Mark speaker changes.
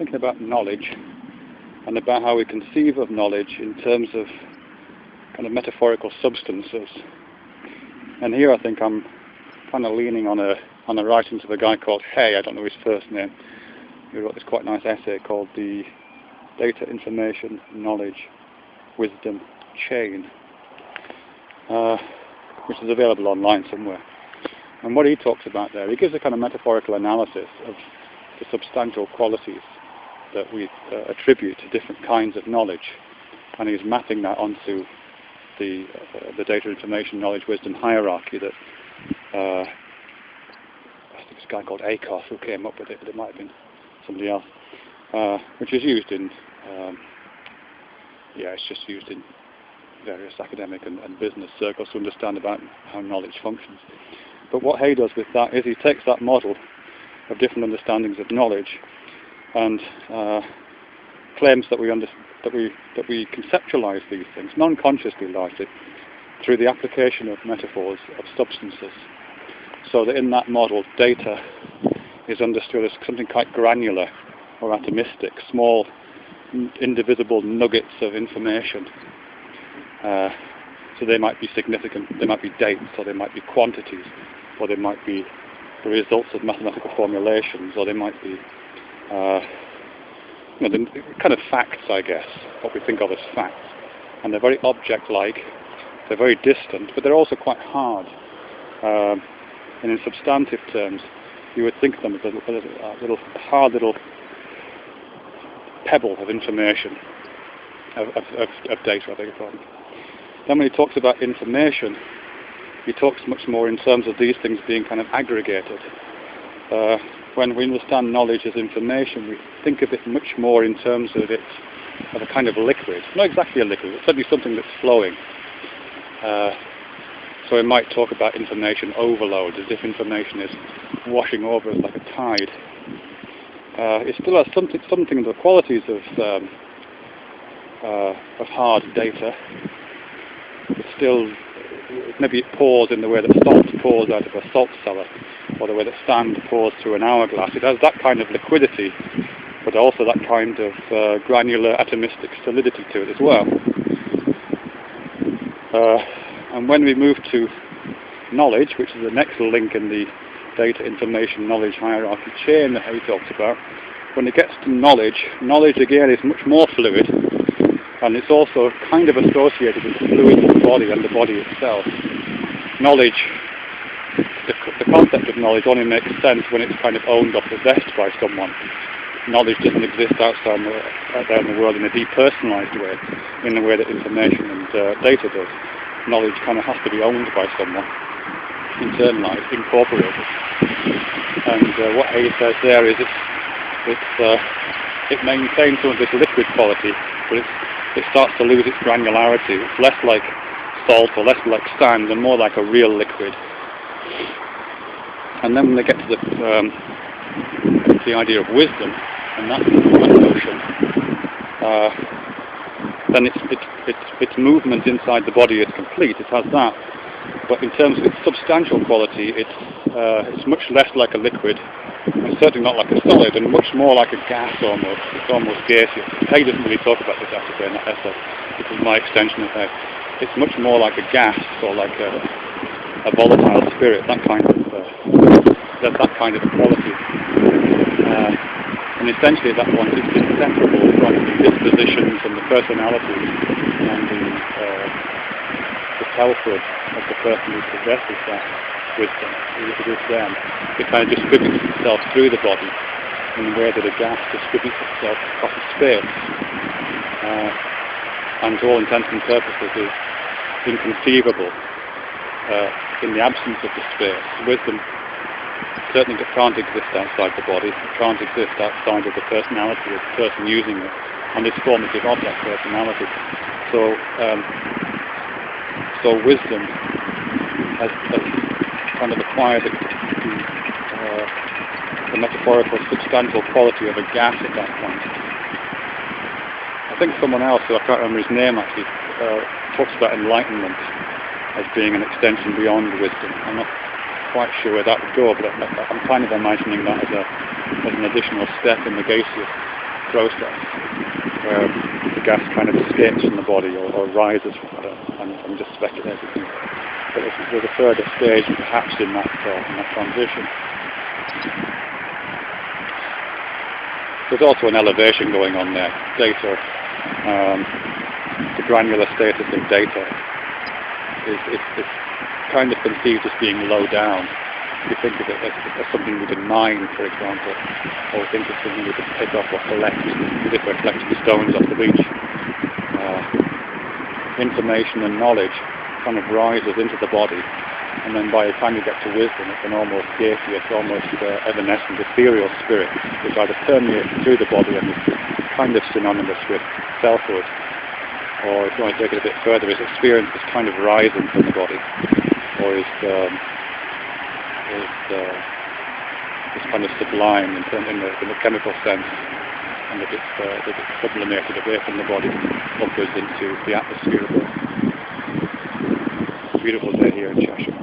Speaker 1: thinking about knowledge and about how we conceive of knowledge in terms of kind of metaphorical substances. And here I think I'm kind of leaning on the writings of a guy called Hay, I don't know his first name, who wrote this quite nice essay called The Data, Information, Knowledge, Wisdom Chain, which is available online somewhere. And what he talks about there, he gives a kind of metaphorical analysis of the substantial qualities that we attribute to different kinds of knowledge, and he's mapping that onto the data, information, knowledge, wisdom hierarchy that I think it's a guy called Akos who came up with it, but it might have been somebody else, which is used in it's just used in various academic and business circles to understand about how knowledge functions. But what Hay does with that is he takes that model of different understandings of knowledge and claims that we conceptualize these things non-consciously, largely through the application of metaphors of substances, so that in that model data is understood as something quite granular or atomistic, small indivisible nuggets of information. So they might be significant, they might be dates, or they might be quantities, or they might be the results of mathematical formulations, or they might be the kind of facts, I guess, what we think of as facts. And they're very object-like, they're very distant, but they're also quite hard. And in substantive terms, you would think of them as a hard little pebble of information, of data, I beg your pardon. Then when he talks about information, he talks much more in terms of these things being kind of aggregated. When we understand knowledge as information, we think of it much more in terms of it as a kind of liquid. Not exactly a liquid, it's certainly something that's flowing. So we might talk about information overload, as if information is washing over us like a tide. It still has something of the qualities of hard data. It's still, maybe it pours in the way that salt pours out of a salt cellar, or the way that sand pours through an hourglass. It has that kind of liquidity, but also that kind of granular atomistic solidity to it as well. And when we move to knowledge, which is the next link in the data, information, knowledge hierarchy chain that he talks about, when it gets to knowledge, knowledge again is much more fluid, and it's also kind of associated with the fluid of the body and the body itself. Knowledge, the concept of knowledge only makes sense when it's kind of owned or possessed by someone. Knowledge doesn't exist out there in the world in a depersonalized way, in the way that information and data does. Knowledge kind of has to be owned by someone, internalized, incorporated. And what Hay says there is it maintains some of this liquid quality, but it starts to lose its granularity. It's less like salt or less like sand and more like a real liquid. And then when they get to the idea of wisdom and that notion, then its movement inside the body is complete. It has that, but in terms of its substantial quality, it's much less like a liquid, and certainly not like a solid, and much more like a gas almost. It's almost gaseous. Hay doesn't really talk about this, I have to say, in that essay. This is my extension of Hay. It's much more like a gas, or like a volatile spirit, that kind of a quality. And essentially that one is inseparable from the dispositions and the personalities and the selfhood of the person who possesses that wisdom. It is them. It kind of distributes itself through the body in the way that a gas distributes itself across space. And to all intents and purposes is inconceivable in the absence of the space. Wisdom certainly can't exist outside the body. It can't exist outside of the personality of the person using it, and it's formative of that personality. So wisdom has kind of acquired the metaphorical substantial quality of a gas at that point. I think someone else, who I can't remember his name actually, talks about enlightenment as being an extension beyond wisdom. I'm not quite sure where that would go, but I'm kind of imagining that as an additional step in the gaseous process where the gas kind of escapes from the body or rises from it. I'm just speculating. But there's a further stage perhaps in that transition. There's also an elevation going on there. Data, the granular status of data is kind of conceived as being low down. We think of it as something we can mine, for example, or we think of something we can pick up or collect, as if we're collecting stones off the beach. Information and knowledge kind of rises into the body, and then by the time you get to wisdom, it's an almost gaseous, almost evanescent, ethereal spirit, which either permeates through the body and is kind of synonymous with selfhood, or if you want to take it a bit further, is experience is kind of rising from the body, or is kind of sublime in the chemical sense, and that it's sublimated away from the body, upwards into the atmosphere of Earth. Beautiful day here in Cheshire.